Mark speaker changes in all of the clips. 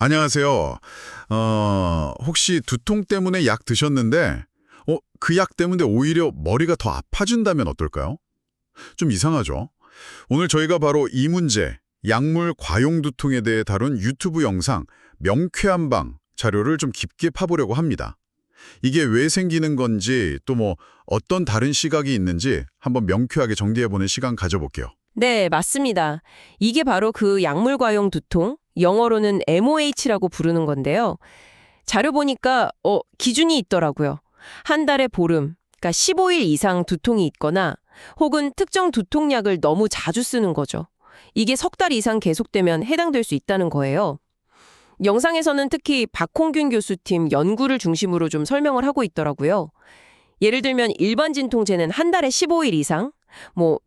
Speaker 1: 안녕하세요. 혹시 두통 때문에 약 드셨는데, 그 약 때문에 오히려 머리가 더 아파진다면 어떨까요? 좀 이상하죠? 오늘 저희가 바로 이 문제, 약물 과용 두통에 대해 다룬 유튜브 영상 명쾌한방 자료를 좀 깊게 파보려고 합니다. 이게 왜 생기는 건지 또 어떤 다른 시각이 있는지 한번 명쾌하게 정리해보는 시간 가져볼게요.
Speaker 2: 네, 맞습니다. 이게 바로 그 약물 과용 두통, 영어로는 MOH라고 부르는 건데요. 자료 보니까 기준이 있더라고요. 한 달에 보름, 그러니까 15일 이상 두통이 있거나 혹은 특정 두통약을 너무 자주 쓰는 거죠. 이게 석 달 이상 계속되면 해당될 수 있다는 거예요. 영상에서는 특히 박홍균 교수 팀 연구를 중심으로 좀 설명을 하고 있더라고요. 예를 들면 일반 진통제는 한 달에 15일 이상,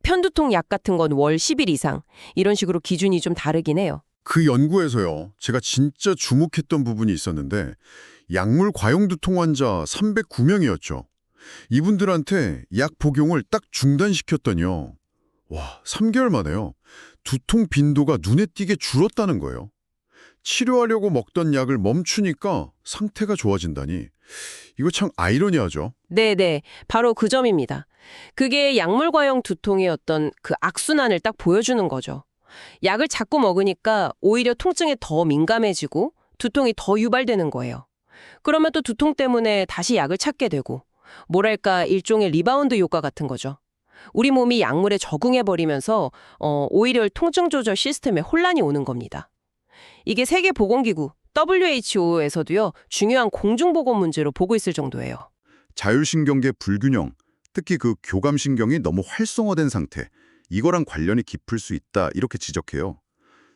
Speaker 2: 편두통 약 같은 건 월 10일 이상, 이런 식으로 기준이 좀 다르긴 해요.
Speaker 1: 그 연구에서요, 제가 진짜 주목했던 부분이 있었는데, 약물 과용 두통 환자 309명이었죠. 이분들한테 약 복용을 딱 중단시켰더니요. 와, 3개월 만에요. 두통 빈도가 눈에 띄게 줄었다는 거예요. 치료하려고 먹던 약을 멈추니까 상태가 좋아진다니. 이거 참 아이러니하죠.
Speaker 2: 네네, 바로 그 점입니다. 그게 약물 과용 두통의 어떤 그 악순환을 딱 보여주는 거죠. 약을 자꾸 먹으니까 오히려 통증에 더 민감해지고 두통이 더 유발되는 거예요. 그러면 또 두통 때문에 다시 약을 찾게 되고, 뭐랄까 일종의 리바운드 효과 같은 거죠. 우리 몸이 약물에 적응해버리면서 오히려 통증 조절 시스템에 혼란이 오는 겁니다. 이게 세계보건기구 WHO에서도요, 중요한 공중보건 문제로 보고 있을 정도예요.
Speaker 1: 자율신경계 불균형, 특히 그 교감신경이 너무 활성화된 상태, 이거랑 관련이 깊을 수 있다 이렇게 지적해요.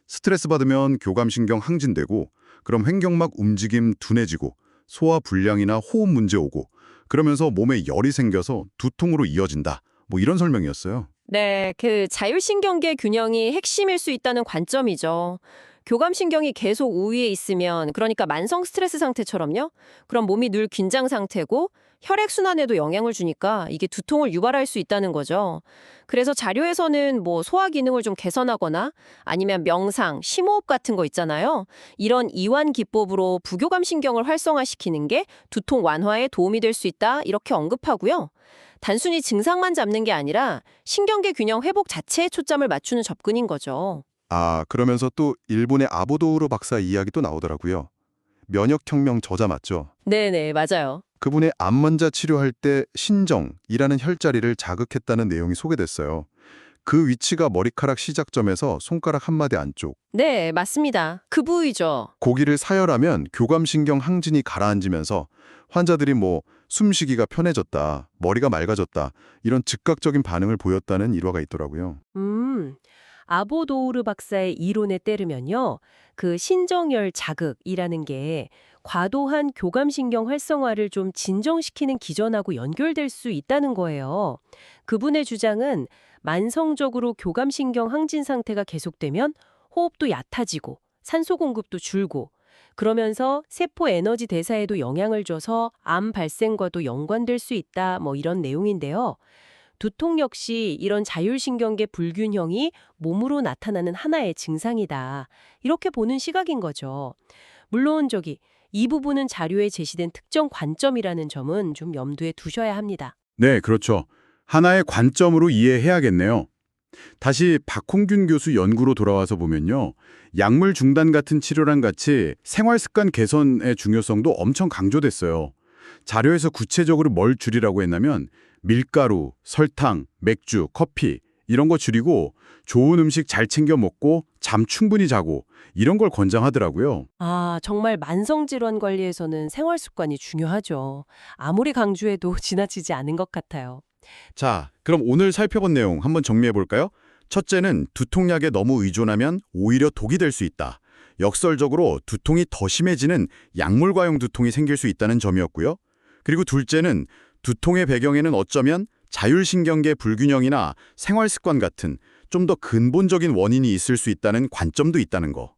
Speaker 1: 스트레스 받으면 교감신경 항진되고 그럼 횡격막 움직임 둔해지고 소화 불량이나 호흡 문제 오고 그러면서 몸에 열이 생겨서 두통으로 이어진다. 이런 설명이었어요.
Speaker 2: 네, 그 자율신경계 균형이 핵심일 수 있다는 관점이죠. 교감신경이 계속 우위에 있으면, 그러니까 만성 스트레스 상태처럼요. 그럼 몸이 늘 긴장 상태고 혈액순환에도 영향을 주니까 이게 두통을 유발할 수 있다는 거죠. 그래서 자료에서는 소화 기능을 좀 개선하거나 아니면 명상, 심호흡 같은 거 있잖아요. 이런 이완 기법으로 부교감신경을 활성화시키는 게 두통 완화에 도움이 될 수 있다, 이렇게 언급하고요. 단순히 증상만 잡는 게 아니라 신경계 균형 회복 자체에 초점을 맞추는 접근인 거죠.
Speaker 3: 그러면서 또 일본의 아보도우로 박사 이야기도 나오더라고요. 면역혁명 저자 맞죠?
Speaker 2: 네네, 맞아요.
Speaker 3: 그분의 암환자 치료할 때 신정이라는 혈자리를 자극했다는 내용이 소개됐어요. 그 위치가 머리카락 시작점에서 손가락 한마디 안쪽.
Speaker 2: 네, 맞습니다. 그 부위죠.
Speaker 3: 고기를 사열하면 교감신경 항진이 가라앉으면서 환자들이 숨쉬기가 편해졌다, 머리가 맑아졌다, 이런 즉각적인 반응을 보였다는 일화가 있더라고요.
Speaker 2: 아보도우르 박사의 이론에 따르면요. 그 신정열 자극이라는 게 과도한 교감신경 활성화를 좀 진정시키는 기전하고 연결될 수 있다는 거예요. 그분의 주장은 만성적으로 교감신경 항진 상태가 계속되면 호흡도 얕아지고 산소 공급도 줄고, 그러면서 세포 에너지 대사에도 영향을 줘서 암 발생과도 연관될 수 있다, 이런 내용인데요. 두통 역시 이런 자율신경계 불균형이 몸으로 나타나는 하나의 증상이다, 이렇게 보는 시각인 거죠. 물론 이 부분은 자료에 제시된 특정 관점이라는 점은 좀 염두에 두셔야 합니다.
Speaker 1: 네, 그렇죠. 하나의 관점으로 이해해야겠네요. 다시 박홍균 교수 연구로 돌아와서 보면요. 약물 중단 같은 치료랑 같이 생활 습관 개선의 중요성도 엄청 강조됐어요. 자료에서 구체적으로 뭘 줄이라고 했냐면 밀가루, 설탕, 맥주, 커피 이런 거 줄이고 좋은 음식 잘 챙겨 먹고 잠 충분히 자고 이런 걸 권장하더라고요.
Speaker 2: 정말 만성질환 관리에서는 생활 습관이 중요하죠. 아무리 강조해도 지나치지 않은 것 같아요.
Speaker 1: 자, 그럼 오늘 살펴본 내용 한번 정리해 볼까요? 첫째는 두통약에 너무 의존하면 오히려 독이 될 수 있다. 역설적으로 두통이 더 심해지는 약물 과용 두통이 생길 수 있다는 점이었고요. 그리고 둘째는 두통의 배경에는 어쩌면 자율신경계 불균형이나 생활 습관 같은 좀 더 근본적인 원인이 있을 수 있다는 관점도 있다는 거.